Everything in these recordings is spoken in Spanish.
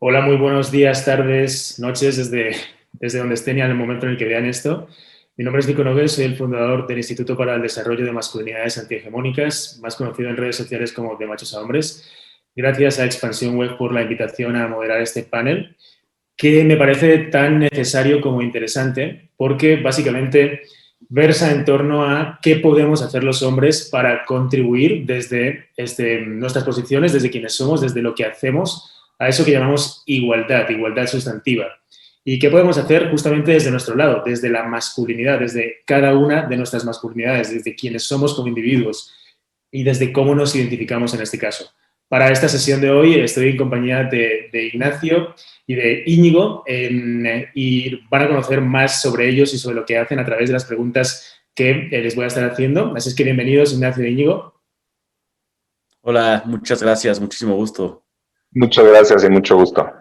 Hola, muy buenos días, tardes, noches, desde donde estén y en el momento en el que vean esto. Mi nombre es Nico Nogués, soy el fundador del Instituto para el Desarrollo de Masculinidades Antihegemónicas, más conocido en redes sociales como De Machos a Hombres. Gracias a Expansión Web por la invitación a moderar este panel, que me parece tan necesario como interesante, porque básicamente versa en torno a qué podemos hacer los hombres para contribuir desde nuestras posiciones, desde quienes somos, desde lo que hacemos, a eso que llamamos igualdad, igualdad sustantiva. ¿Y qué podemos hacer justamente desde nuestro lado, desde la masculinidad, desde cada una de nuestras masculinidades, desde quienes somos como individuos y desde cómo nos identificamos en este caso? Para esta sesión de hoy estoy en compañía de Ignacio y de Íñigo y van a conocer más sobre ellos y sobre lo que hacen a través de las preguntas que les voy a estar haciendo. Así es que bienvenidos, Ignacio e Íñigo. Hola, muchas gracias, muchísimo gusto. Muchas gracias y mucho gusto.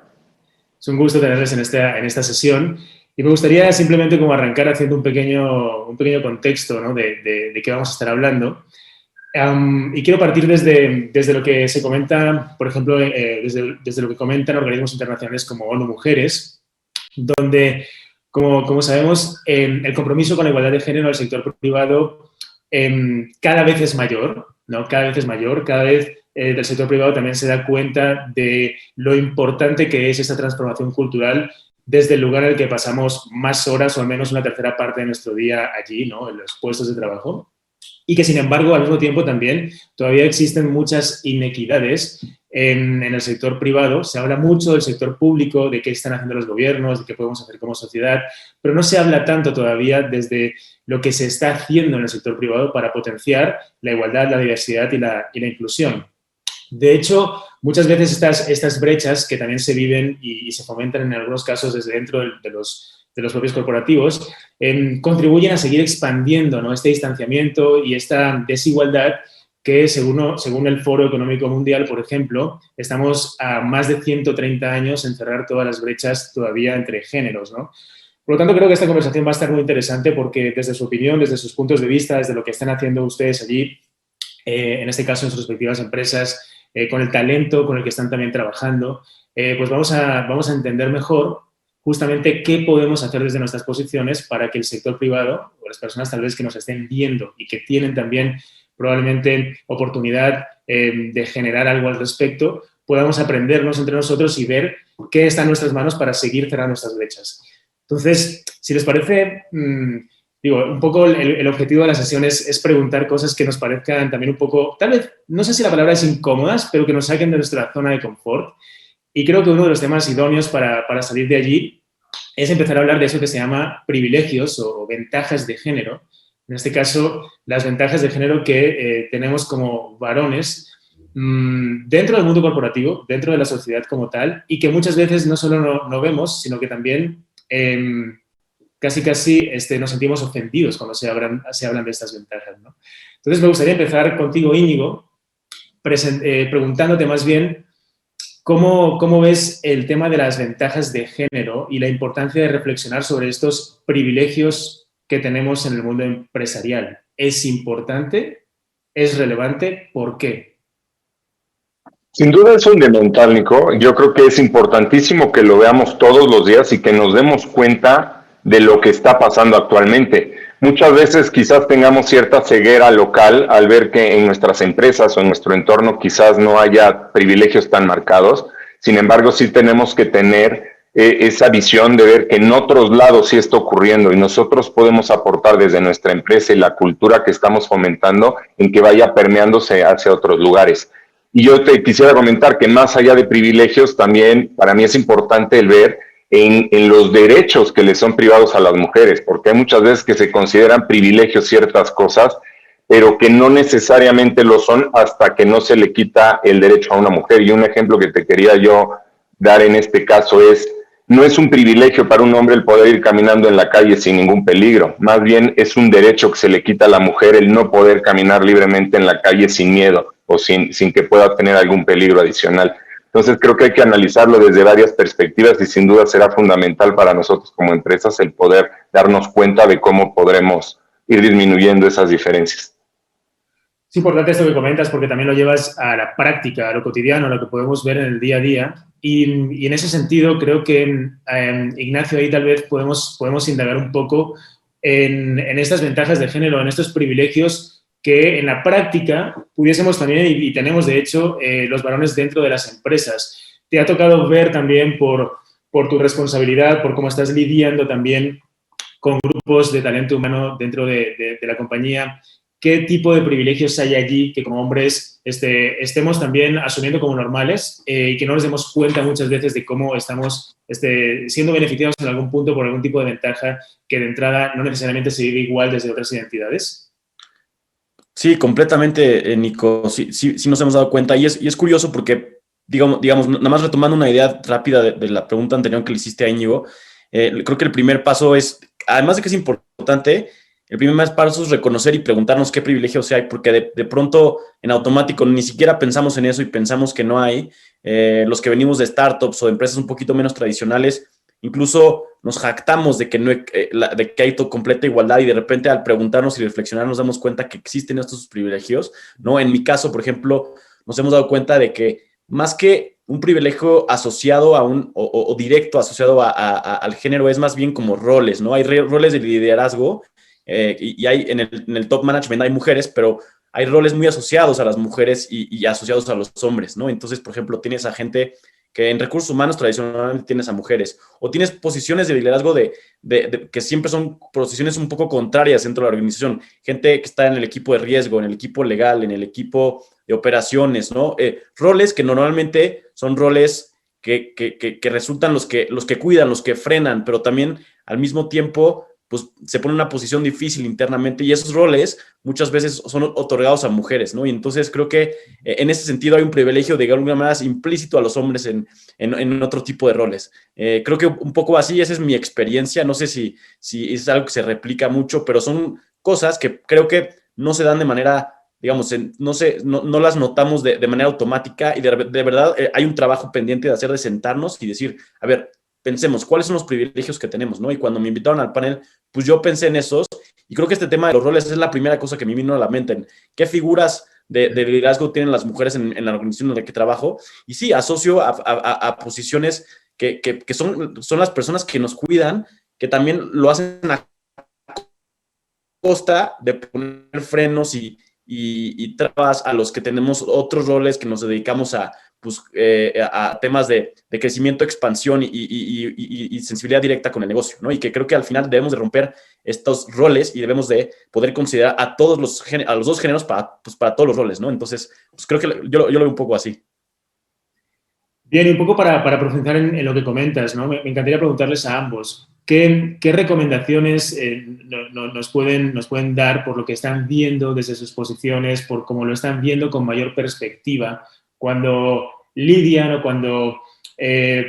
Es un gusto tenerles en esta sesión y me gustaría simplemente como arrancar haciendo un pequeño contexto, ¿no? de qué vamos a estar hablando. Y quiero partir desde lo que se comenta, por ejemplo, desde lo que comentan organismos internacionales como ONU Mujeres, donde, como sabemos, el compromiso con la igualdad de género del sector privado cada vez es mayor, ¿no? Cada vez es mayor, cada vez del sector privado también se da cuenta de lo importante que es esta transformación cultural desde el lugar en el que pasamos más horas o al menos una tercera parte de nuestro día allí, ¿no? En los puestos de trabajo. Y que, sin embargo, al mismo tiempo también todavía existen muchas inequidades en el sector privado. Se habla mucho del sector público, de qué están haciendo los gobiernos, de qué podemos hacer como sociedad, pero no se habla tanto todavía desde lo que se está haciendo en el sector privado para potenciar la igualdad, la diversidad y la inclusión. De hecho, muchas veces estas brechas que también se viven y se fomentan en algunos casos desde dentro de los propios corporativos, contribuyen a seguir expandiendo, ¿no? Este distanciamiento y esta desigualdad que, según el Foro Económico Mundial, por ejemplo, estamos a más de 130 años en cerrar todas las brechas todavía entre géneros, ¿no? Por lo tanto, creo que esta conversación va a estar muy interesante porque desde su opinión, desde sus puntos de vista, desde lo que están haciendo ustedes allí, en este caso en sus respectivas empresas, con el talento con el que están también trabajando, pues vamos a entender mejor justamente qué podemos hacer desde nuestras posiciones para que el sector privado o las personas tal vez que nos estén viendo y que tienen también probablemente oportunidad de generar algo al respecto, podamos aprendernos entre nosotros y ver qué está en nuestras manos para seguir cerrando estas brechas. Entonces, si les parece, un poco el objetivo de la sesión es preguntar cosas que nos parezcan también un poco, tal vez, no sé si la palabra es incómodas, pero que nos saquen de nuestra zona de confort. Y creo que uno de los temas idóneos para salir de allí es empezar a hablar de eso que se llama privilegios o ventajas de género. En este caso, las ventajas de género que tenemos como varones dentro del mundo corporativo, dentro de la sociedad como tal, y que muchas veces no solo no vemos, sino que también casi nos sentimos ofendidos cuando se hablan de estas ventajas, ¿no? Entonces, me gustaría empezar contigo, Íñigo, preguntándote más bien ¿cómo ves el tema de las ventajas de género y la importancia de reflexionar sobre estos privilegios que tenemos en el mundo empresarial? ¿Es importante? ¿Es relevante? ¿Por qué? Sin duda es fundamental, Nico. Yo creo que es importantísimo que lo veamos todos los días y que nos demos cuenta de lo que está pasando actualmente. Muchas veces quizás tengamos cierta ceguera local al ver que en nuestras empresas o en nuestro entorno quizás no haya privilegios tan marcados. Sin embargo, sí tenemos que tener esa visión de ver que en otros lados sí está ocurriendo y nosotros podemos aportar desde nuestra empresa y la cultura que estamos fomentando en que vaya permeándose hacia otros lugares. Y yo te quisiera comentar que más allá de privilegios, también para mí es importante el ver en los derechos que le son privados a las mujeres, porque hay muchas veces que se consideran privilegios ciertas cosas, pero que no necesariamente lo son hasta que no se le quita el derecho a una mujer. Y un ejemplo que te quería yo dar en este caso es, no es un privilegio para un hombre el poder ir caminando en la calle sin ningún peligro, más bien es un derecho que se le quita a la mujer el no poder caminar libremente en la calle sin miedo o sin que pueda tener algún peligro adicional. Entonces creo que hay que analizarlo desde varias perspectivas y sin duda será fundamental para nosotros como empresas el poder darnos cuenta de cómo podremos ir disminuyendo esas diferencias. Es importante esto que comentas porque también lo llevas a la práctica, a lo cotidiano, a lo que podemos ver en el día a día. Y en ese sentido creo que, Ignacio, ahí tal vez podemos indagar un poco en estas ventajas de género, en estos privilegios que en la práctica pudiésemos también, y tenemos de hecho, los varones dentro de las empresas. Te ha tocado ver también por tu responsabilidad, por cómo estás lidiando también con grupos de talento humano dentro de la compañía. ¿Qué tipo de privilegios hay allí que como hombres estemos también asumiendo como normales y que no nos demos cuenta muchas veces de cómo estamos siendo beneficiados en algún punto por algún tipo de ventaja que de entrada no necesariamente se vive igual desde otras identidades? Sí, completamente, Nico. Sí nos hemos dado cuenta. Y es curioso porque, digamos, nada más retomando una idea rápida de la pregunta anterior que le hiciste a Íñigo, creo que el primer paso es, además de que es importante, el primer paso es reconocer y preguntarnos qué privilegios hay, porque de pronto en automático ni siquiera pensamos en eso y pensamos que no hay. Los que venimos de startups o de empresas un poquito menos tradicionales, incluso nos jactamos de que, de que hay completa igualdad y de repente al preguntarnos y reflexionar nos damos cuenta que existen estos privilegios, ¿no? En mi caso, por ejemplo, nos hemos dado cuenta de que más que un privilegio asociado a o directo asociado al género, es más bien como roles, ¿no? Hay roles de liderazgo y hay en el top management hay mujeres, pero hay roles muy asociados a las mujeres y asociados a los hombres, ¿no? Entonces, por ejemplo, tienes a gente que en recursos humanos tradicionalmente tienes a mujeres, o tienes posiciones de liderazgo que siempre son posiciones un poco contrarias dentro de la organización, gente que está en el equipo de riesgo, en el equipo legal, en el equipo de operaciones, ¿no? Roles que normalmente son roles que resultan los que cuidan, los que frenan, pero también al mismo tiempo pues se pone en una posición difícil internamente y esos roles muchas veces son otorgados a mujeres, ¿no? Y entonces creo que en ese sentido hay un privilegio de alguna manera implícito a los hombres en otro tipo de roles. Creo que un poco así, esa es mi experiencia, no sé si es algo que se replica mucho, pero son cosas que creo que no se dan de manera, digamos, no las notamos de manera automática y de verdad hay un trabajo pendiente de hacer, de sentarnos y decir, a ver, pensemos, ¿cuáles son los privilegios que tenemos, no? Y cuando me invitaron al panel, pues yo pensé en esos y creo que este tema de los roles es la primera cosa que me vino a la mente. ¿Qué figuras de liderazgo tienen las mujeres en la organización en la que trabajo? Y sí, asocio a posiciones que son las personas que nos cuidan, que también lo hacen a costa de poner frenos y trabas a los que tenemos otros roles que nos dedicamos a temas de crecimiento, expansión y sensibilidad directa con el negocio, ¿no? Y que creo que al final debemos de romper estos roles y debemos de poder considerar a los dos géneros para todos los roles, ¿no? Entonces, pues creo que yo lo veo un poco así. Bien, y un poco para profundizar en lo que comentas, ¿no? Me encantaría preguntarles a ambos, ¿qué recomendaciones nos pueden dar por lo que están viendo desde sus posiciones, por cómo lo están viendo con mayor perspectiva, cuando lidian o cuando,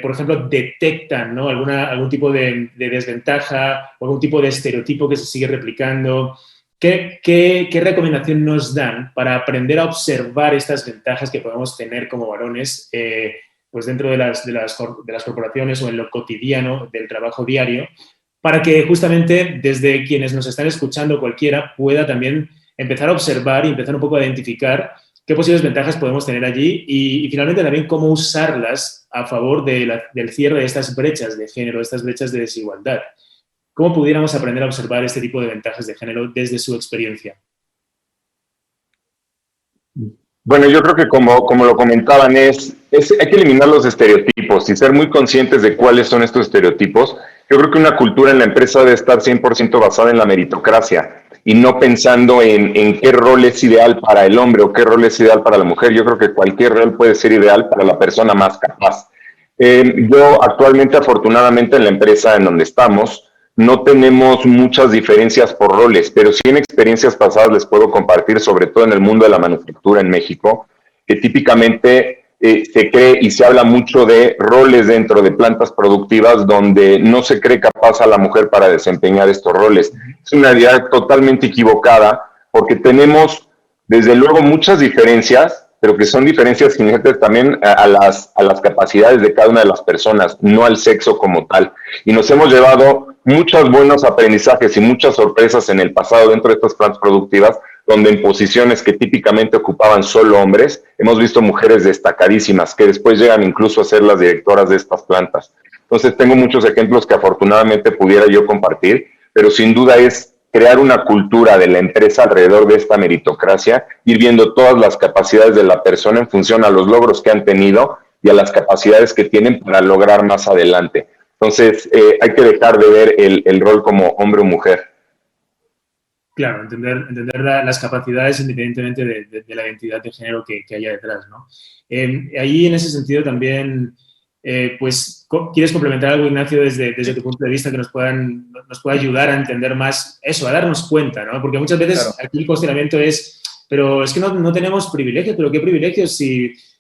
por ejemplo, detectan, ¿no? algún tipo de desventaja o algún tipo de estereotipo que se sigue replicando? ¿Qué recomendación nos dan para aprender a observar estas ventajas que podemos tener como varones pues dentro de las corporaciones o en lo cotidiano del trabajo diario, para que justamente desde quienes nos están escuchando cualquiera pueda también empezar a observar y empezar un poco a identificar qué posibles ventajas podemos tener allí y finalmente también cómo usarlas a favor del cierre de estas brechas de género, estas brechas de desigualdad? ¿Cómo pudiéramos aprender a observar este tipo de ventajas de género desde su experiencia? Bueno, yo creo que como lo comentaban, hay que eliminar los estereotipos y ser muy conscientes de cuáles son estos estereotipos. Yo creo que una cultura en la empresa debe estar 100% basada en la meritocracia y no pensando en qué rol es ideal para el hombre o qué rol es ideal para la mujer. Yo creo que cualquier rol puede ser ideal para la persona más capaz. Yo actualmente, afortunadamente, en la empresa en donde estamos, no tenemos muchas diferencias por roles, pero sí en experiencias pasadas les puedo compartir, sobre todo en el mundo de la manufactura en México, que típicamente se cree y se habla mucho de roles dentro de plantas productivas donde no se cree capaz a la mujer para desempeñar estos roles. Es una idea totalmente equivocada porque tenemos, desde luego, muchas diferencias, pero que son diferencias inherentes también a las capacidades de cada una de las personas, no al sexo como tal. Y nos hemos llevado muchos buenos aprendizajes y muchas sorpresas en el pasado dentro de estas plantas productivas, donde en posiciones que típicamente ocupaban solo hombres, hemos visto mujeres destacadísimas que después llegan incluso a ser las directoras de estas plantas. Entonces tengo muchos ejemplos que afortunadamente pudiera yo compartir, pero sin duda es crear una cultura de la empresa alrededor de esta meritocracia, ir viendo todas las capacidades de la persona en función a los logros que han tenido y a las capacidades que tienen para lograr más adelante. Entonces, hay que dejar de ver el rol como hombre o mujer. Claro, entender las capacidades independientemente de la identidad de género que haya detrás, ¿no? Ahí, en ese sentido, también, pues, ¿quieres complementar algo, Ignacio, desde tu punto de vista que nos pueda ayudar a entender más eso, a darnos cuenta, ¿no? Porque muchas veces Claro. aquí el cuestionamiento es, pero es que no tenemos privilegios, pero ¿qué privilegios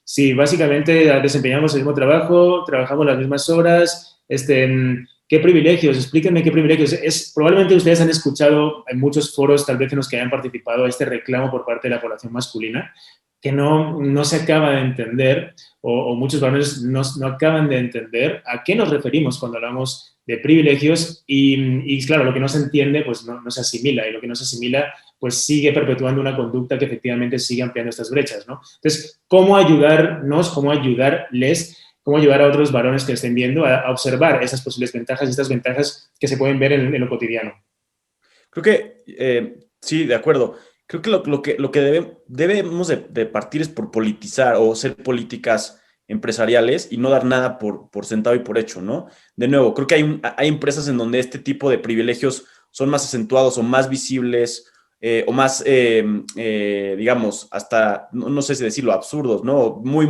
si básicamente desempeñamos el mismo trabajo, trabajamos las mismas horas, ¿qué privilegios? Explíquenme qué privilegios. Probablemente ustedes han escuchado en muchos foros, tal vez en los que hayan participado, este reclamo por parte de la población masculina, que no se acaba de entender, o muchos varones no acaban de entender a qué nos referimos cuando hablamos de privilegios y claro, lo que no se entiende pues no se asimila, y lo que no se asimila pues sigue perpetuando una conducta que efectivamente sigue ampliando estas brechas, ¿no? Entonces, ¿cómo ayudarnos, cómo ayudarles, cómo ayudar a otros varones que estén viendo a observar esas posibles ventajas y estas ventajas que se pueden ver en lo cotidiano? Creo que, sí, de acuerdo. Creo que lo que debemos de partir es por politizar o hacer políticas empresariales y no dar nada por sentado y por hecho, ¿no? De nuevo, creo que hay empresas en donde este tipo de privilegios son más acentuados o más visibles o más, digamos, hasta, no sé si decirlo, absurdos, ¿no? Muy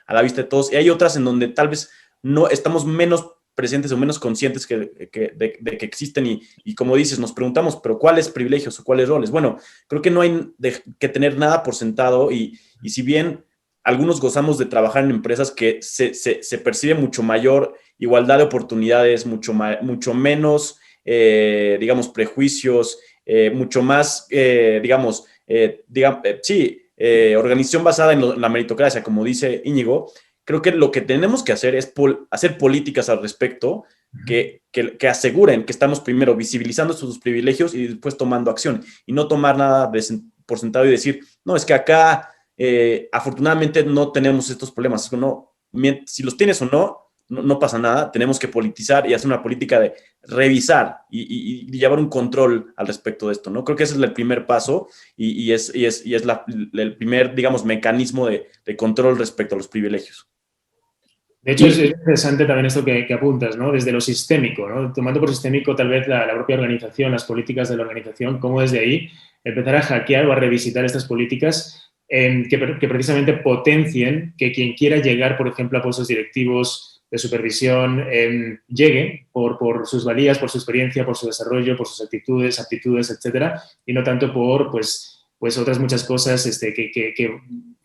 a la vista de todos. Y hay otras en donde tal vez no estamos menos presentes o menos conscientes de que existen y como dices, nos preguntamos, pero ¿cuáles privilegios o cuáles roles? Bueno, creo que no hay que tener nada por sentado y si bien algunos gozamos de trabajar en empresas que se percibe mucho mayor igualdad de oportunidades, mucho menos, digamos, prejuicios, mucho más, organización basada en la meritocracia, como dice Íñigo. Creo que lo que tenemos que hacer es hacer políticas al respecto que aseguren que estamos primero visibilizando sus privilegios y después tomando acción. Y no tomar nada por sentado y decir, no, es que acá afortunadamente no tenemos estos problemas. No, si los tienes o no pasa nada. Tenemos que politizar y hacer una política de revisar y llevar un control al respecto de esto, ¿no? Creo que ese es el primer paso y es el primer, digamos, mecanismo de control respecto a los privilegios. De hecho, es interesante también esto que apuntas, ¿no? Desde lo sistémico, ¿no? Tomando por sistémico tal vez la propia organización, las políticas de la organización, cómo desde ahí empezar a hackear o a revisitar estas políticas que precisamente potencien que quien quiera llegar, por ejemplo, a puestos directivos de supervisión, llegue por sus valías, por su experiencia, por su desarrollo, por sus actitudes, aptitudes, etcétera, y no tanto por, pues otras muchas cosas que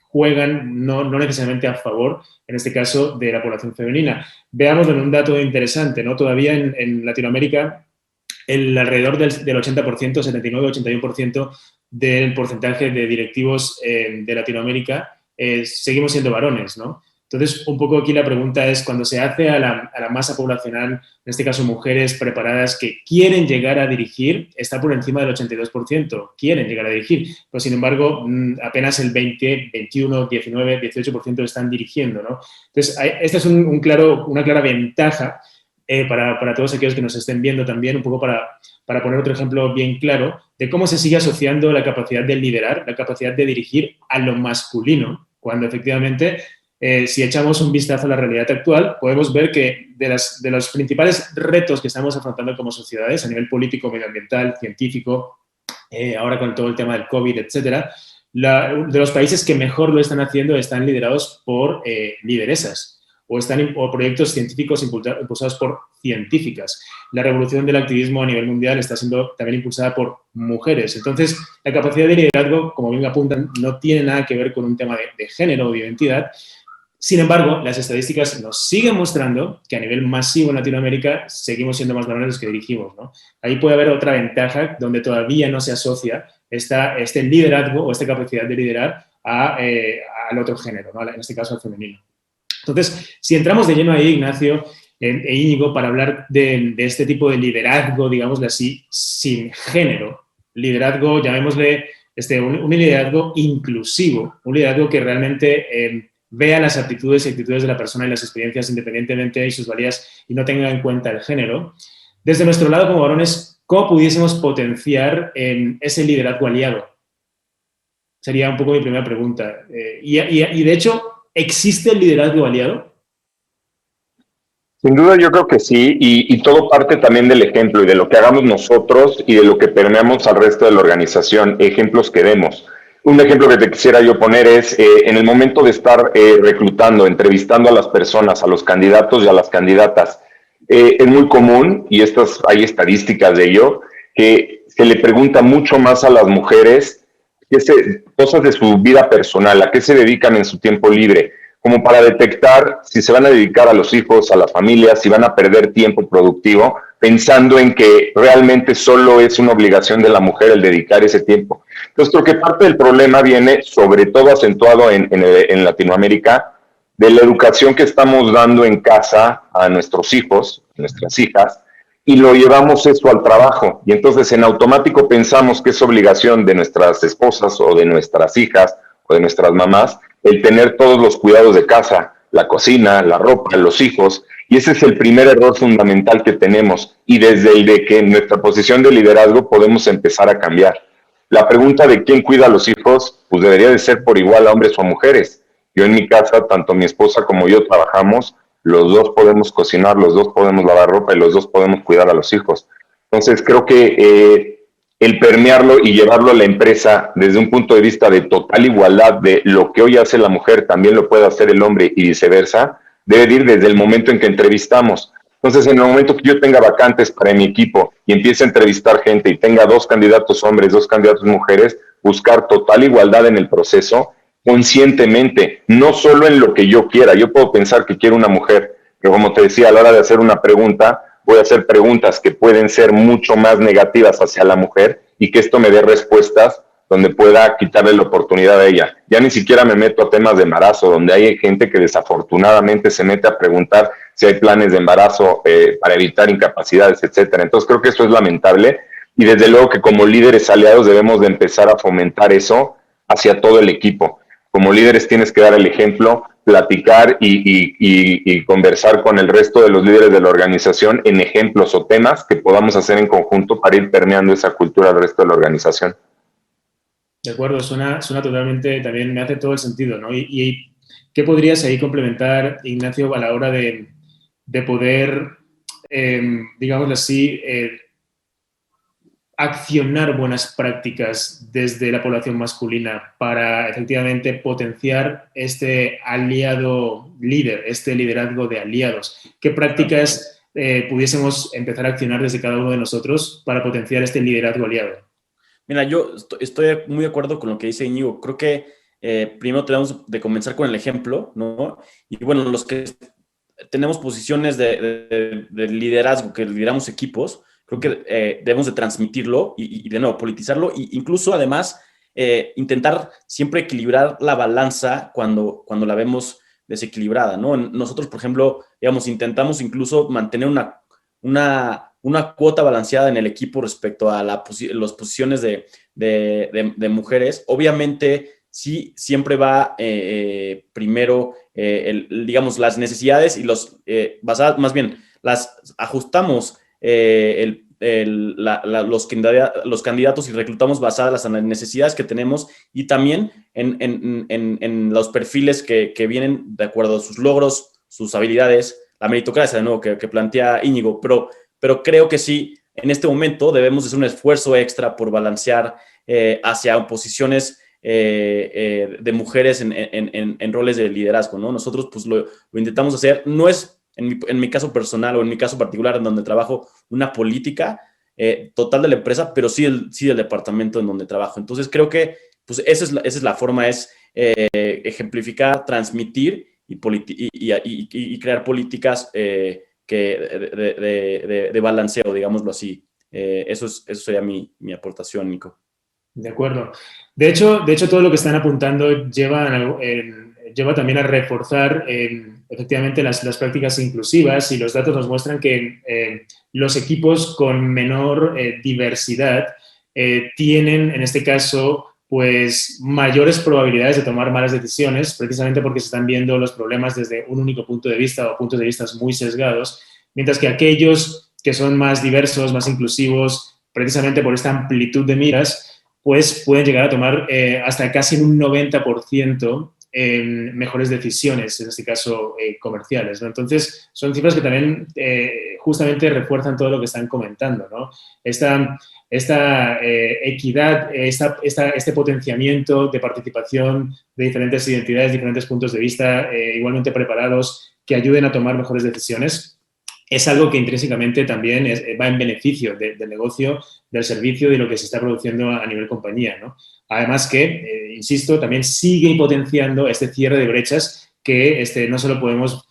juegan no necesariamente a favor, en este caso, de la población femenina. Veámoslo en un dato interesante, ¿no? Todavía en Latinoamérica, alrededor del 80%, 79-81% del porcentaje de directivos de Latinoamérica seguimos siendo varones, ¿no? Entonces, un poco aquí la pregunta es, cuando se hace a la masa poblacional, en este caso mujeres preparadas que quieren llegar a dirigir, está por encima del 82%, quieren llegar a dirigir, pero sin embargo, apenas el 20, 21, 19, 18% están dirigiendo, ¿no? Entonces, esta es una clara ventaja para todos aquellos que nos estén viendo también, un poco para poner otro ejemplo bien claro de cómo se sigue asociando la capacidad de liderar, la capacidad de dirigir a lo masculino, cuando efectivamente, si echamos un vistazo a la realidad actual, podemos ver que de los principales retos que estamos afrontando como sociedades a nivel político, medioambiental, científico, ahora con todo el tema del COVID, etcétera, de los países que mejor lo están haciendo están liderados por lideresas o proyectos científicos impulsados por científicas. La revolución del activismo a nivel mundial está siendo también impulsada por mujeres. Entonces, la capacidad de liderazgo, como bien apuntan, no tiene nada que ver con un tema de género o de identidad. Sin embargo, las estadísticas nos siguen mostrando que a nivel masivo en Latinoamérica seguimos siendo más varones los que dirigimos, ¿no? Ahí puede haber otra ventaja donde todavía no se asocia este liderazgo o esta capacidad de liderar al otro género, ¿no? En este caso al femenino. Entonces, si entramos de lleno ahí, Ignacio Íñigo, para hablar de este tipo de liderazgo, digámoslo así, sin género, liderazgo, llamémosle un liderazgo inclusivo, un liderazgo que realmente vea las aptitudes y actitudes de la persona y las experiencias independientemente y sus valías y no tenga en cuenta el género. Desde nuestro lado como varones, ¿cómo pudiésemos potenciar ese liderazgo aliado? Sería un poco mi primera pregunta. Y de hecho, ¿existe el liderazgo aliado? Sin duda yo creo que sí, y todo parte también del ejemplo y de lo que hagamos nosotros y de lo que permeamos al resto de la organización, ejemplos que demos. Un ejemplo que te quisiera yo poner es en el momento de estar reclutando, entrevistando a las personas, a los candidatos y a las candidatas. Es muy común, y hay estadísticas de ello, que se le pregunta mucho más a las mujeres cosas de su vida personal, a qué se dedican en su tiempo libre, como para detectar si se van a dedicar a los hijos, a la familia, si van a perder tiempo productivo, pensando en que realmente solo es una obligación de la mujer el dedicar ese tiempo. Entonces creo que parte del problema viene sobre todo acentuado en Latinoamérica, de la educación que estamos dando en casa a nuestros hijos, a nuestras hijas, y lo llevamos eso al trabajo. Y entonces en automático pensamos que es obligación de nuestras esposas o de nuestras hijas o de nuestras mamás el tener todos los cuidados de casa, la cocina, la ropa, los hijos. Y ese es el primer error fundamental que tenemos. Y desde el de que en nuestra posición de liderazgo podemos empezar a cambiar. La pregunta de quién cuida a los hijos, pues debería de ser por igual a hombres o a mujeres. Yo en mi casa, tanto mi esposa como yo trabajamos, los dos podemos cocinar, los dos podemos lavar ropa y los dos podemos cuidar a los hijos. Entonces creo que el permearlo y llevarlo a la empresa desde un punto de vista de total igualdad de lo que hoy hace la mujer, también lo puede hacer el hombre y viceversa, debe ir desde el momento en que entrevistamos. Entonces, en el momento que yo tenga vacantes para mi equipo y empiece a entrevistar gente y tenga 2 candidatos hombres, 2 candidatos mujeres, buscar total igualdad en el proceso, conscientemente, no solo en lo que yo quiera. Yo puedo pensar que quiero una mujer, pero como te decía, a la hora de hacer una pregunta, voy a hacer preguntas que pueden ser mucho más negativas hacia la mujer y que esto me dé respuestas donde pueda quitarle la oportunidad a ella. Ya ni siquiera me meto a temas de embarazo, donde hay gente que desafortunadamente se mete a preguntar si hay planes de embarazo para evitar incapacidades, etcétera. Entonces creo que eso es lamentable y desde luego que como líderes aliados debemos de empezar a fomentar eso hacia todo el equipo. Como líderes tienes que dar el ejemplo, platicar y conversar con el resto de los líderes de la organización en ejemplos o temas que podamos hacer en conjunto para ir permeando esa cultura al resto de la organización. De acuerdo, suena totalmente, también me hace todo el sentido, ¿no? ¿Y qué podrías ahí complementar, Ignacio, a la hora de poder, digámoslo así, accionar buenas prácticas desde la población masculina para efectivamente potenciar este aliado líder, este liderazgo de aliados? ¿Qué prácticas pudiésemos empezar a accionar desde cada uno de nosotros para potenciar este liderazgo aliado? Mira, yo estoy muy de acuerdo con lo que dice Íñigo. Creo que primero tenemos de comenzar con el ejemplo, ¿no? Y bueno, los que tenemos posiciones de liderazgo, que lideramos equipos, creo que debemos de transmitirlo y de nuevo politizarlo e incluso además intentar siempre equilibrar la balanza cuando la vemos desequilibrada, ¿no? Nosotros, por ejemplo, digamos, intentamos incluso mantener una cuota balanceada en el equipo respecto a las posiciones de mujeres. Obviamente, sí, siempre va primero, digamos, las necesidades y basadas, más bien, las ajustamos los candidatos y reclutamos basadas en las necesidades que tenemos y también en los perfiles que vienen de acuerdo a sus logros, sus habilidades, la meritocracia, de nuevo, que plantea Íñigo, pero creo que sí, en este momento debemos hacer un esfuerzo extra por balancear hacia posiciones de mujeres en roles de liderazgo, ¿no? Nosotros pues lo intentamos hacer, no es en mi caso personal o en mi caso particular en donde trabajo una política total de la empresa, pero sí del departamento en donde trabajo. Entonces creo que pues esa es la forma, es ejemplificar, transmitir y crear políticas de balanceo, digámoslo así. Eso sería mi aportación, Nico. De acuerdo. De hecho, todo lo que están apuntando lleva también a reforzar efectivamente las prácticas inclusivas y los datos nos muestran que los equipos con menor diversidad tienen, en este caso, pues mayores probabilidades de tomar malas decisiones, precisamente porque se están viendo los problemas desde un único punto de vista o puntos de vista muy sesgados, mientras que aquellos que son más diversos, más inclusivos, precisamente por esta amplitud de miras, pues pueden llegar a tomar hasta casi un 90% mejores decisiones, en este caso comerciales, ¿no? Entonces, son cifras que también justamente refuerzan todo lo que están comentando, ¿no? Esta equidad, este potenciamiento de participación de diferentes identidades, diferentes puntos de vista, igualmente preparados, que ayuden a tomar mejores decisiones, es algo que intrínsecamente también va en beneficio del negocio, del servicio y de lo que se está produciendo a nivel compañía, ¿no? Además que, insisto, también sigue potenciando este cierre de brechas que no solo podemos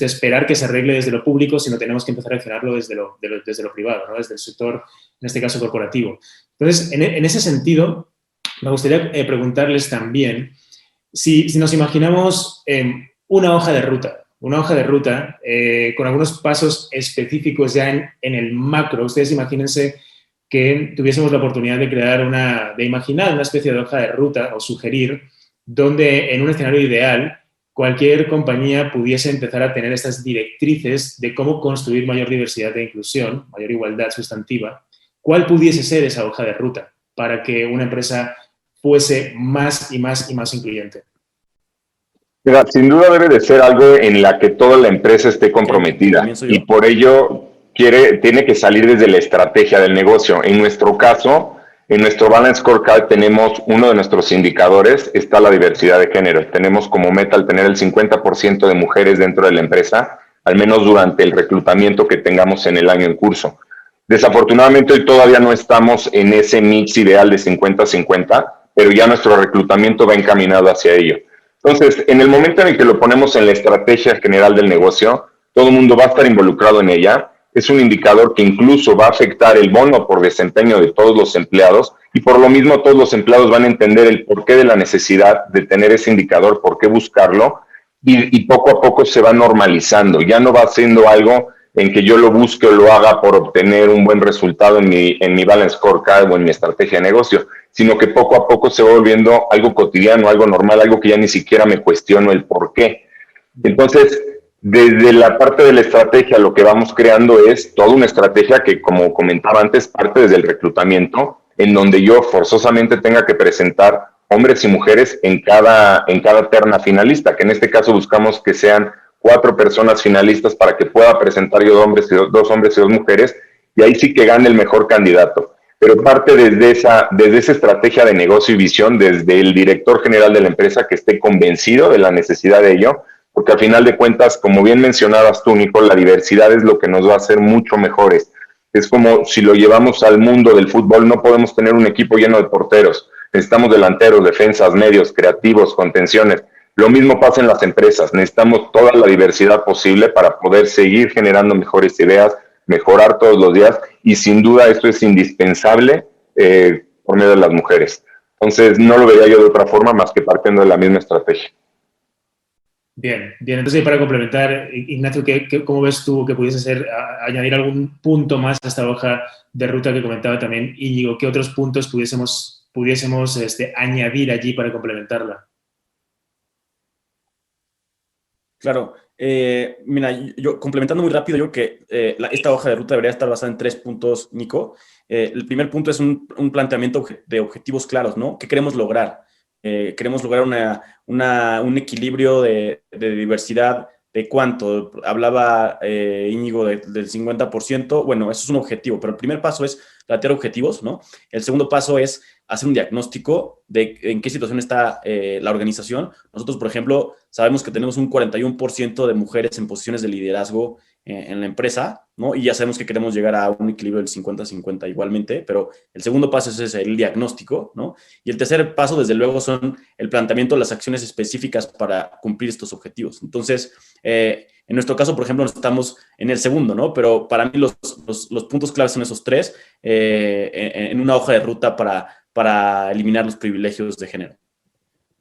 esperar que se arregle desde lo público, sino tenemos que empezar a accionarlo desde lo privado, ¿no? Desde el sector, en este caso, corporativo. Entonces, en ese sentido, me gustaría preguntarles también si nos imaginamos una hoja de ruta con algunos pasos específicos ya en el macro. Ustedes imagínense que tuviésemos la oportunidad de imaginar una especie de hoja de ruta o sugerir donde en un escenario ideal cualquier compañía pudiese empezar a tener estas directrices de cómo construir mayor diversidad e inclusión, mayor igualdad sustantiva. ¿Cuál pudiese ser esa hoja de ruta para que una empresa fuese más y más y más incluyente? Mira, sin duda debe de ser algo en la que toda la empresa esté comprometida y por ello tiene que salir desde la estrategia del negocio. En nuestro caso, en nuestro Balance Scorecard tenemos uno de nuestros indicadores, está la diversidad de género. Tenemos como meta el tener el 50% de mujeres dentro de la empresa, al menos durante el reclutamiento que tengamos en el año en curso. Desafortunadamente hoy todavía no estamos en ese mix ideal de 50-50, pero ya nuestro reclutamiento va encaminado hacia ello. Entonces, en el momento en el que lo ponemos en la estrategia general del negocio, todo el mundo va a estar involucrado en ella. Es un indicador que incluso va a afectar el bono por desempeño de todos los empleados y por lo mismo todos los empleados van a entender el porqué de la necesidad de tener ese indicador, por qué buscarlo y poco a poco se va normalizando. Ya no va siendo algo en que yo lo busque o lo haga por obtener un buen resultado en mi Balance Scorecard o en mi estrategia de negocio, sino que poco a poco se va volviendo algo cotidiano, algo normal, algo que ya ni siquiera me cuestiono el por qué. Entonces, desde la parte de la estrategia, lo que vamos creando es toda una estrategia que, como comentaba antes, parte desde el reclutamiento, en donde yo forzosamente tenga que presentar hombres y mujeres en cada terna finalista, que en este caso buscamos que sean 4 personas finalistas para que pueda presentar yo 2 hombres y 2 mujeres, y ahí sí que gane el mejor candidato. Pero parte desde esa estrategia de negocio y visión, desde el director general de la empresa que esté convencido de la necesidad de ello, porque al final de cuentas, como bien mencionabas tú, Nico, la diversidad es lo que nos va a hacer mucho mejores. Es como si lo llevamos al mundo del fútbol, no podemos tener un equipo lleno de porteros. Necesitamos delanteros, defensas, medios, creativos, contenciones. Lo mismo pasa en las empresas. Necesitamos toda la diversidad posible para poder seguir generando mejores ideas, mejorar todos los días y sin duda esto es indispensable por medio de las mujeres. Entonces no lo vería yo de otra forma más que partiendo de la misma estrategia. Bien. Entonces, para complementar, Ignacio, ¿cómo ves tú que pudiese ser añadir algún punto más a esta hoja de ruta que comentaba también Íñigo? ¿Qué otros puntos pudiésemos añadir allí para complementarla? Claro. Mira, yo complementando muy rápido, yo creo que esta hoja de ruta debería estar basada en 3 puntos, Nico. El primer punto es un planteamiento de objetivos claros, ¿no? ¿Qué queremos lograr? Queremos lograr un equilibrio de diversidad. ¿De cuánto? Hablaba Íñigo del 50%. Bueno, eso es un objetivo, pero el primer paso es plantear objetivos, ¿no? El segundo paso es hacer un diagnóstico de en qué situación está la organización. Nosotros, por ejemplo, sabemos que tenemos un 41% de mujeres en posiciones de liderazgo en la empresa, ¿no? Y ya sabemos que queremos llegar a un equilibrio del 50-50 igualmente, pero el segundo paso es el diagnóstico, ¿no? Y el tercer paso, desde luego, son el planteamiento de las acciones específicas para cumplir estos objetivos. Entonces, en nuestro caso, por ejemplo, estamos en el segundo, ¿no? Pero para mí los puntos claves son esos 3 en una hoja de ruta para eliminar los privilegios de género.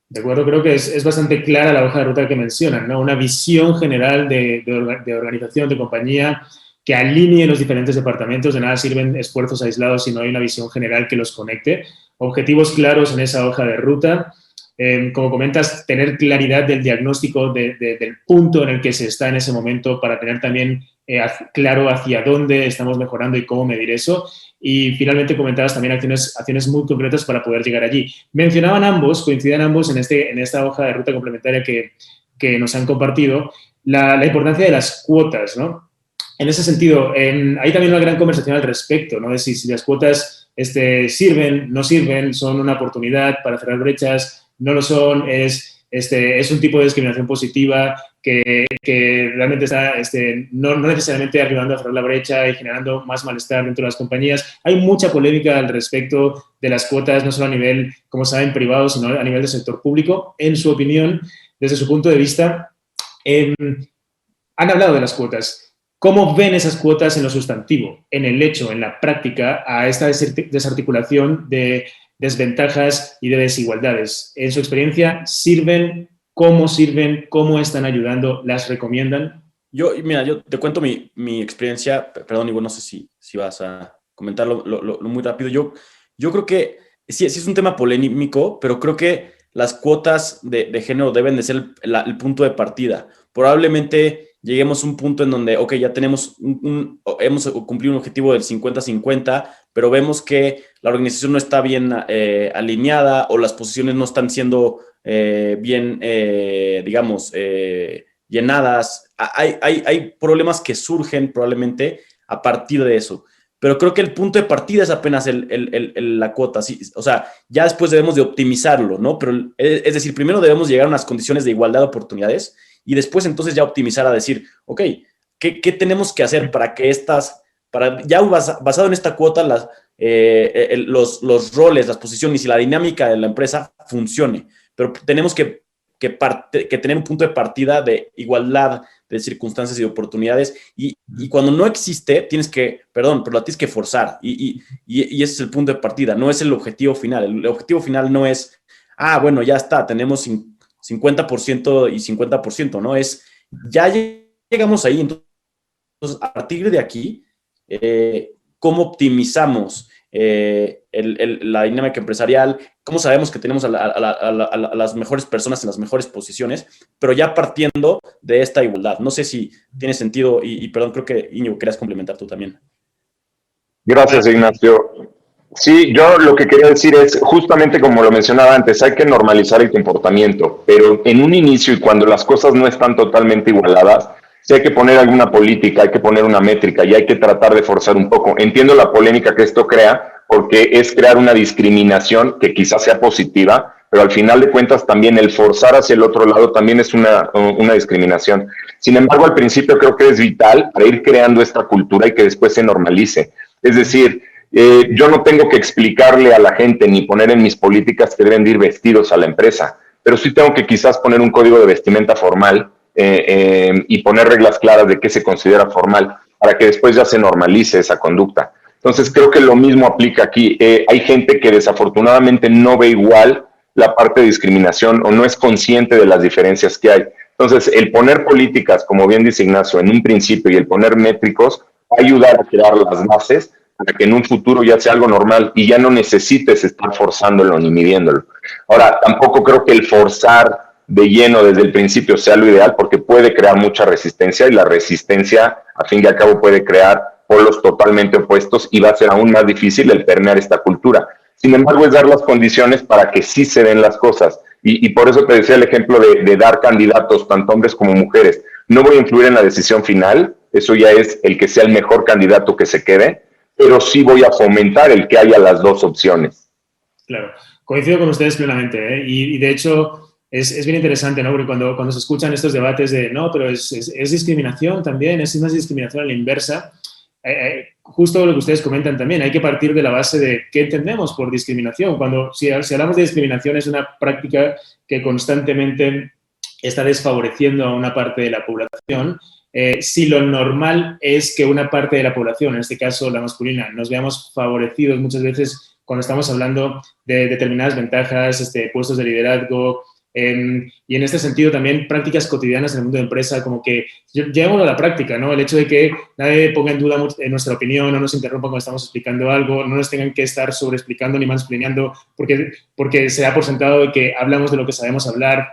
De acuerdo, creo que es bastante clara la hoja de ruta que mencionan, ¿no? Una visión general de organización, de compañía, que alinee los diferentes departamentos. De nada sirven esfuerzos aislados si no hay una visión general que los conecte. Objetivos claros en esa hoja de ruta. Como comentas, tener claridad del diagnóstico del punto en el que se está en ese momento para tener también claro hacia dónde estamos mejorando y cómo medir eso. Y finalmente comentabas también acciones muy concretas para poder llegar allí. Mencionaban ambos, coincidían ambos en esta hoja de ruta complementaria que nos han compartido, la importancia de las cuotas, ¿no? En ese sentido, hay también una gran conversación al respecto, ¿no? De si las cuotas sirven, no sirven, son una oportunidad para cerrar brechas, no lo son, es un tipo de discriminación positiva que realmente está no necesariamente ayudando a cerrar la brecha y generando más malestar dentro de las compañías. Hay mucha polémica al respecto de las cuotas, no solo a nivel, como saben, privado, sino a nivel del sector público. En su opinión, desde su punto de vista, han hablado de las cuotas. ¿Cómo ven esas cuotas en lo sustantivo, en el hecho, en la práctica, a esta desarticulación de desventajas y de desigualdades? En su experiencia, ¿sirven? ¿Cómo están ayudando? ¿Las recomiendan? Mira, yo te cuento mi experiencia, perdón, Ivo, no sé si vas a comentarlo muy rápido. Yo creo que sí es un tema polémico, pero creo que las cuotas de género deben de ser el punto de partida. Probablemente lleguemos a un punto en donde, ok, ya tenemos hemos cumplido un objetivo del 50-50, pero vemos que la organización no está bien alineada o las posiciones no están siendo bien, digamos, llenadas. Hay problemas que surgen probablemente a partir de eso. Pero creo que el punto de partida es apenas la cuota. ¿Sí? O sea, ya después debemos de optimizarlo, ¿no? Pero, es decir, primero debemos llegar a unas condiciones de igualdad de oportunidades y después entonces ya optimizar a decir, ok, ¿qué tenemos que hacer para que ya basado en esta cuota, los roles, las posiciones y la dinámica de la empresa funcione? Pero tenemos que tener un punto de partida de igualdad de circunstancias y de oportunidades, y cuando no existe, pero la tienes que forzar, y ese es el punto de partida, no es el objetivo final. El objetivo final no es, bueno, ya está, tenemos 50% y 50%, ¿no? Ya llegamos ahí, entonces, a partir de aquí, ¿cómo optimizamos la dinámica empresarial? ¿Cómo sabemos que tenemos a las mejores personas en las mejores posiciones? Pero ya partiendo de esta igualdad. No sé si tiene sentido y perdón, creo que Íñigo querías complementar tú también. Gracias, Ignacio. Sí, yo lo que quería decir es, justamente como lo mencionaba antes, hay que normalizar el comportamiento, pero en un inicio y cuando las cosas no están totalmente igualadas, sí hay que poner alguna política, hay que poner una métrica y hay que tratar de forzar un poco. Entiendo la polémica que esto crea, porque es crear una discriminación que quizás sea positiva, pero al final de cuentas también el forzar hacia el otro lado también es una discriminación. Sin embargo, al principio creo que es vital para ir creando esta cultura y que después se normalice. Es decir, yo no tengo que explicarle a la gente ni poner en mis políticas que deben de ir vestidos a la empresa, pero sí tengo que quizás poner un código de vestimenta formal y poner reglas claras de qué se considera formal para que después ya se normalice esa conducta. Entonces creo que lo mismo aplica aquí. Hay gente que desafortunadamente no ve igual la parte de discriminación o no es consciente de las diferencias que hay. Entonces el poner políticas, como bien dice Ignacio, en un principio y el poner métricos va a ayudar a crear las bases para que en un futuro ya sea algo normal y ya no necesites estar forzándolo ni midiéndolo. Ahora, tampoco creo que el forzar de lleno desde el principio sea lo ideal porque puede crear mucha resistencia y la resistencia, a fin y al cabo, puede crear polos totalmente opuestos y va a ser aún más difícil el permear esta cultura. Sin embargo, es dar las condiciones para que sí se den las cosas. Y por eso te decía el ejemplo de dar candidatos, tanto hombres como mujeres. No voy a influir en la decisión final, eso ya es el que sea el mejor candidato que se quede, pero sí voy a fomentar el que haya las dos opciones. Claro, coincido con ustedes plenamente, ¿eh? Y de hecho es bien interesante, ¿no? Porque cuando se escuchan estos debates de, no, pero es discriminación también, es más discriminación a la inversa, justo lo que ustedes comentan también, hay que partir de la base de qué entendemos por discriminación. Si hablamos de discriminación, es una práctica que constantemente está desfavoreciendo a una parte de la población. Si lo normal es que una parte de la población, en este caso la masculina, nos veamos favorecidos muchas veces cuando estamos hablando de determinadas ventajas, puestos de liderazgo, Y en este sentido también prácticas cotidianas en el mundo de empresa, como que llevémoslo a la práctica, ¿no? El hecho de que nadie ponga en duda nuestra opinión, no nos interrumpa cuando estamos explicando algo, no nos tengan que estar sobreexplicando ni mansplaneando porque se da por sentado de que hablamos de lo que sabemos hablar,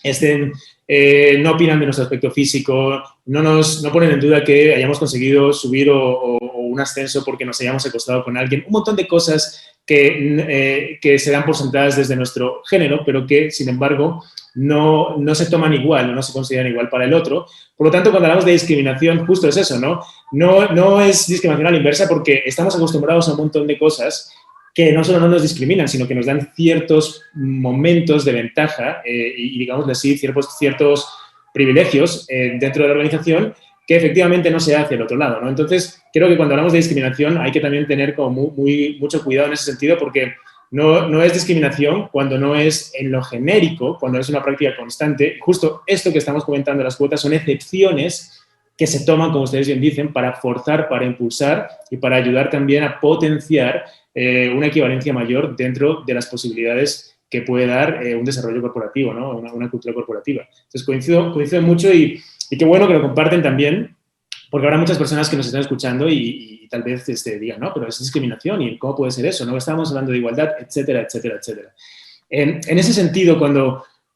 no opinan de nuestro aspecto físico, no ponen en duda que hayamos conseguido subir o un ascenso porque nos hayamos acostado con alguien, un montón de cosas que se dan por sentadas desde nuestro género, pero que, sin embargo, no se toman igual, no se consideran igual para el otro. Por lo tanto, cuando hablamos de discriminación, justo es eso, ¿no? No es discriminación a la inversa porque estamos acostumbrados a un montón de cosas que no solo no nos discriminan, sino que nos dan ciertos momentos de ventaja y digámoslo así, ciertos privilegios dentro de la organización que efectivamente no se hace al otro lado, ¿no? Entonces, creo que cuando hablamos de discriminación hay que también tener como mucho cuidado en ese sentido porque no es discriminación cuando no es en lo genérico, cuando es una práctica constante. Justo esto que estamos comentando, las cuotas, son excepciones que se toman, como ustedes bien dicen, para forzar, para impulsar y para ayudar también a potenciar una equivalencia mayor dentro de las posibilidades que puede dar un desarrollo corporativo, ¿no? Una cultura corporativa. Entonces, coincido mucho y qué bueno que lo comparten también, porque habrá muchas personas que nos están escuchando y tal vez digan, no, pero es discriminación y ¿cómo puede ser eso? No estábamos hablando de igualdad, etcétera, etcétera, etcétera. En ese sentido,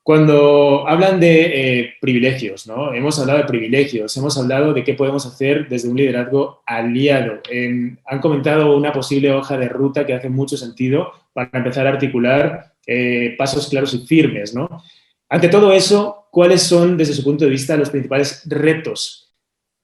cuando hablan de privilegios, ¿no? Hemos hablado de privilegios, hemos hablado de qué podemos hacer desde un liderazgo aliado. Han comentado una posible hoja de ruta que hace mucho sentido para empezar a articular pasos claros y firmes, ¿no? Ante todo eso, ¿cuáles son, desde su punto de vista, los principales retos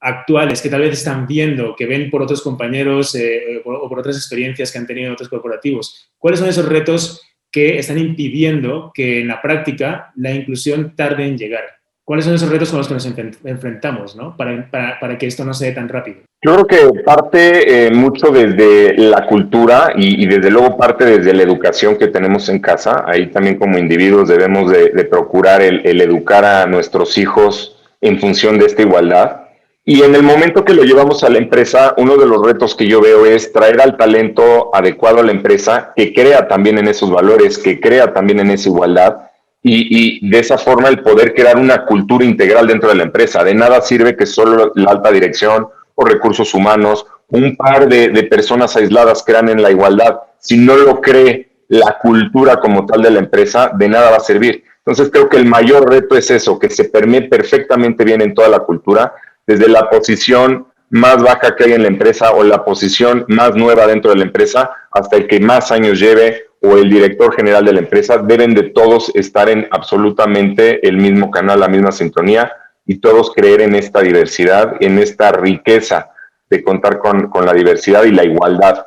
actuales que tal vez están viendo, que ven por otros compañeros o por otras experiencias que han tenido en otros corporativos? ¿Cuáles son esos retos que están impidiendo que en la práctica la inclusión tarde en llegar? ¿Cuáles son esos retos con los que nos enfrentamos, ¿no? para que esto no se dé tan rápido? Yo creo que parte mucho desde la cultura y desde luego parte desde la educación que tenemos en casa. Ahí también como individuos debemos de procurar el educar a nuestros hijos en función de esta igualdad. Y en el momento que lo llevamos a la empresa, uno de los retos que yo veo es traer al talento adecuado a la empresa, que crea también en esos valores, que crea también en esa igualdad, y de esa forma el poder crear una cultura integral dentro de la empresa. De nada sirve que solo la alta dirección o recursos humanos, un par de personas aisladas crean en la igualdad. Si no lo cree la cultura como tal de la empresa, de nada va a servir. Entonces creo que el mayor reto es eso, que se permee perfectamente bien en toda la cultura, desde la posición más baja que hay en la empresa o la posición más nueva dentro de la empresa hasta el que más años lleve o el director general de la empresa, deben de todos estar en absolutamente el mismo canal, la misma sintonía y todos creer en esta diversidad, en esta riqueza de contar con la diversidad y la igualdad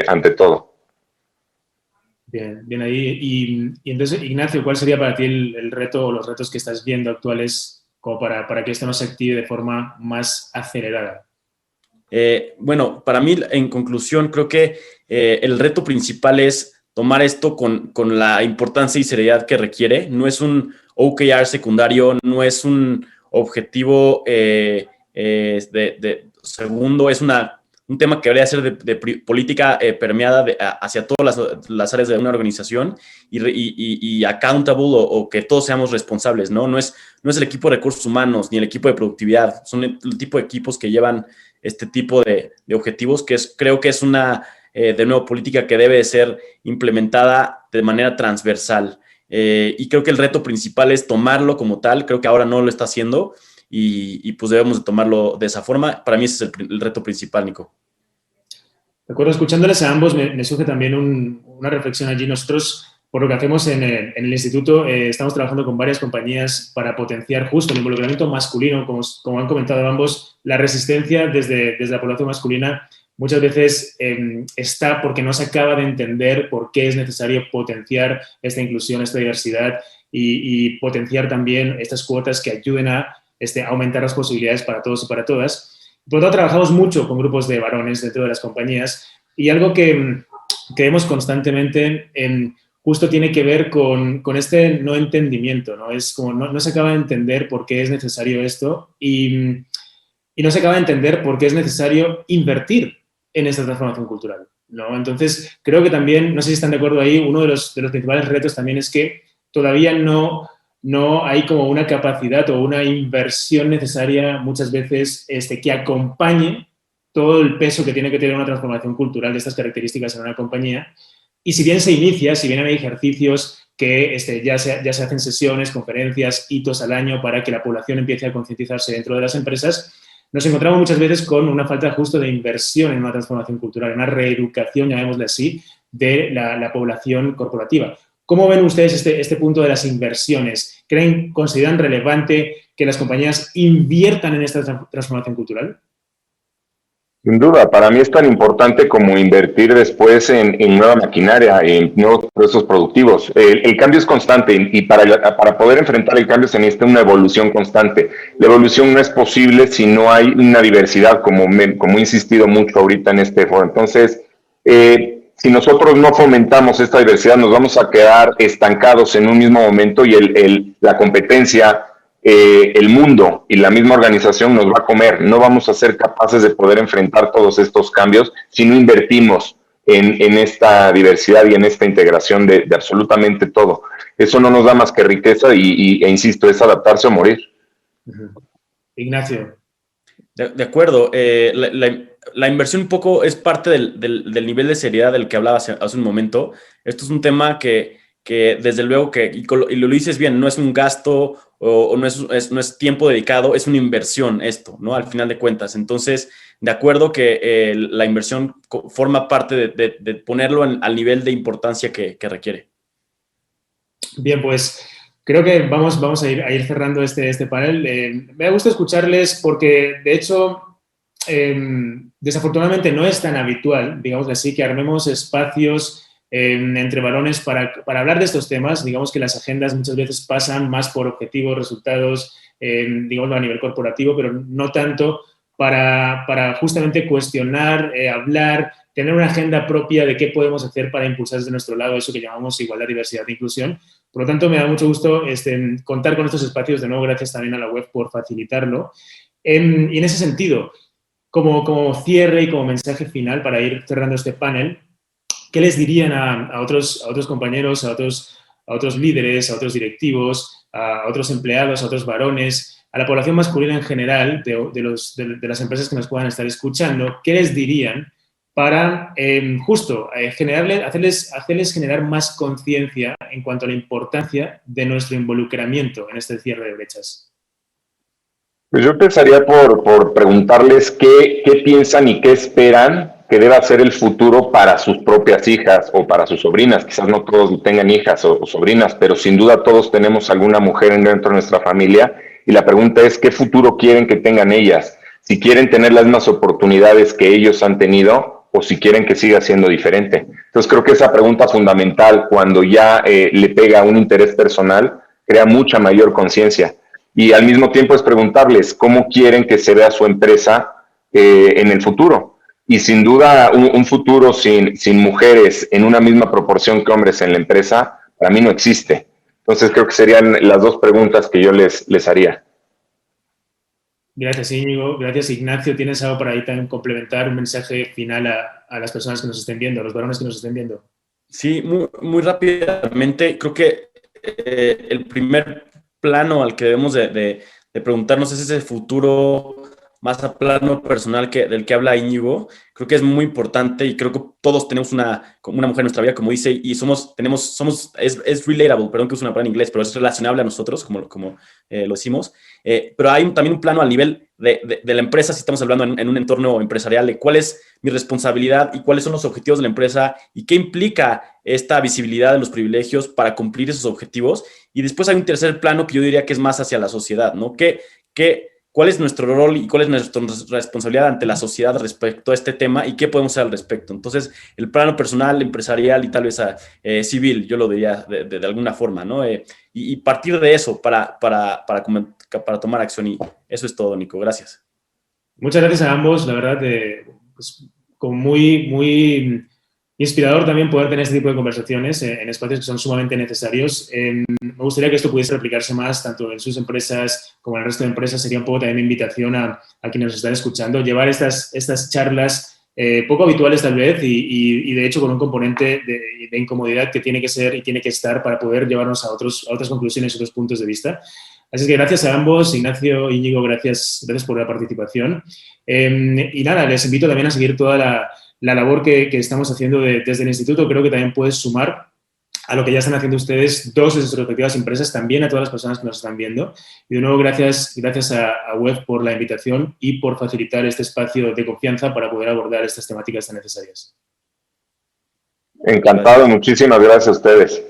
ante todo. Bien ahí. Y entonces, Ignacio, ¿cuál sería para ti el reto o los retos que estás viendo actuales como para que esto no se active de forma más acelerada? Bueno, para mí, en conclusión, creo que el reto principal es tomar esto con la importancia y seriedad que requiere. No es un OKR secundario, no es un objetivo de segundo, es un tema que debería ser de política permeada hacia todas las áreas de una organización y accountable o que todos seamos responsables, ¿no? No es el equipo de recursos humanos ni el equipo de productividad, son el tipo de equipos que llevan este tipo de objetivos, creo que es una, de nuevo, política que debe ser implementada de manera transversal. Y creo que el reto principal es tomarlo como tal, creo que ahora no lo está haciendo y pues debemos de tomarlo de esa forma. Para mí ese es el reto principal, Nico. De acuerdo, escuchándoles a ambos me surge también una reflexión allí. Nosotros, por lo que hacemos en el instituto, estamos trabajando con varias compañías para potenciar justo el involucramiento masculino, como han comentado ambos. La resistencia desde la población masculina muchas veces está porque no se acaba de entender por qué es necesario potenciar esta inclusión, esta diversidad y potenciar también estas cuotas que ayuden a aumentar las posibilidades para todos y para todas. Por lo tanto, trabajamos mucho con grupos de varones dentro de las compañías y algo que vemos constantemente justo tiene que ver con este no entendimiento, ¿no? Es como no se acaba de entender por qué es necesario esto y no se acaba de entender por qué es necesario invertir en esta transformación cultural, ¿no? Entonces, creo que también, no sé si están de acuerdo ahí, uno de los principales retos también es que todavía no hay como una capacidad o una inversión necesaria muchas veces que acompañe todo el peso que tiene que tener una transformación cultural de estas características en una compañía. Y si bien se inicia, si bien hay ejercicios que ya se hacen sesiones, conferencias, hitos al año para que la población empiece a concientizarse dentro de las empresas, nos encontramos muchas veces con una falta justo de inversión en una transformación cultural, una reeducación, llamémosle así, de la población corporativa. ¿Cómo ven ustedes este punto de las inversiones? ¿Consideran relevante que las compañías inviertan en esta transformación cultural? Sin duda, para mí es tan importante como invertir después en nueva maquinaria, en nuevos procesos productivos. El cambio es constante y para poder enfrentar el cambio se necesita una evolución constante. La evolución no es posible si no hay una diversidad, como he insistido mucho ahorita en este foro. Entonces, si nosotros no fomentamos esta diversidad, nos vamos a quedar estancados en un mismo momento y la competencia, el mundo y la misma organización nos va a comer. No vamos a ser capaces de poder enfrentar todos estos cambios si no invertimos en esta diversidad y en esta integración de absolutamente todo. Eso no nos da más que riqueza e insisto, es adaptarse o morir. Ignacio. De acuerdo. La inversión un poco es parte del nivel de seriedad del que hablaba hace un momento. Esto es un tema que desde luego y lo dices bien, no es un gasto o no es tiempo dedicado, es una inversión esto, ¿no? Al final de cuentas. Entonces, de acuerdo que la inversión forma parte de ponerlo al nivel de importancia que requiere. Bien, pues creo que vamos a ir cerrando este panel. Me gusta escucharles porque, de hecho, desafortunadamente no es tan habitual, digamos así, que armemos espacios entre varones para hablar de estos temas. Digamos que las agendas muchas veces pasan más por objetivos, resultados, digámoslo a nivel corporativo, pero no tanto para justamente cuestionar, hablar, tener una agenda propia de qué podemos hacer para impulsar desde nuestro lado eso que llamamos igualdad, diversidad e inclusión. Por lo tanto, me da mucho gusto contar con estos espacios. De nuevo, gracias también a la web por facilitarlo. Y en ese sentido, como cierre y como mensaje final para ir cerrando este panel, ¿qué les dirían a otros compañeros, a otros líderes, a otros directivos, a otros empleados, a otros varones, a la población masculina en general de las empresas que nos puedan estar escuchando? ¿Qué les dirían para hacerles generar más conciencia en cuanto a la importancia de nuestro involucramiento en este cierre de brechas? Pues yo empezaría por preguntarles qué piensan y qué esperan que deba ser el futuro para sus propias hijas o para sus sobrinas. Quizás no todos tengan hijas o sobrinas, pero sin duda todos tenemos alguna mujer dentro de nuestra familia y la pregunta es qué futuro quieren que tengan ellas, si quieren tener las mismas oportunidades que ellos han tenido o si quieren que siga siendo diferente. Entonces creo que esa pregunta fundamental, cuando ya le pega un interés personal, crea mucha mayor conciencia. Y al mismo tiempo es preguntarles cómo quieren que se vea su empresa en el futuro. Y sin duda un futuro sin mujeres en una misma proporción que hombres en la empresa, para mí no existe. Entonces creo que serían las dos preguntas que yo les haría. Gracias, Íñigo. Gracias, Ignacio. ¿Tienes algo para ahí también complementar, un mensaje final a las personas que nos estén viendo, a los varones que nos estén viendo? Sí, muy rápidamente. Creo que el primer plano al que debemos de preguntarnos es ese futuro más a plano personal del que habla Íñigo. Creo que es muy importante y creo que todos tenemos una mujer en nuestra vida, como dice, y es relatable, perdón que use una palabra en inglés, pero es relacionable a nosotros, como lo decimos. Pero hay también un plano a nivel de la empresa, si estamos hablando en un entorno empresarial, de cuál es mi responsabilidad y cuáles son los objetivos de la empresa y qué implica esta visibilidad de los privilegios para cumplir esos objetivos. Y después hay un tercer plano que yo diría que es más hacia la sociedad, ¿no? ¿Cuál es nuestro rol y cuál es nuestra responsabilidad ante la sociedad respecto a este tema y qué podemos hacer al respecto? Entonces, el plano personal, empresarial y tal vez civil, yo lo diría de alguna forma, ¿no? Y partir de eso para tomar acción. Y eso es todo, Nico. Gracias. Muchas gracias a ambos. La verdad, pues, como muy inspirador también poder tener este tipo de conversaciones en espacios que son sumamente necesarios. Me gustaría que esto pudiese replicarse más tanto en sus empresas como en el resto de empresas. Sería un poco también mi invitación a quienes nos están escuchando, llevar estas charlas poco habituales tal vez y de hecho con un componente de incomodidad que tiene que ser y tiene que estar para poder llevarnos a otras conclusiones y otros puntos de vista. Así que gracias a ambos, Ignacio, Íñigo, gracias por la participación. Y nada, les invito también a seguir toda la labor que estamos haciendo desde el instituto. Creo que también puedes sumar a lo que ya están haciendo ustedes dos de sus respectivas empresas, también a todas las personas que nos están viendo. Y de nuevo, gracias a Web por la invitación y por facilitar este espacio de confianza para poder abordar estas temáticas tan necesarias. Encantado, muchísimas gracias a ustedes.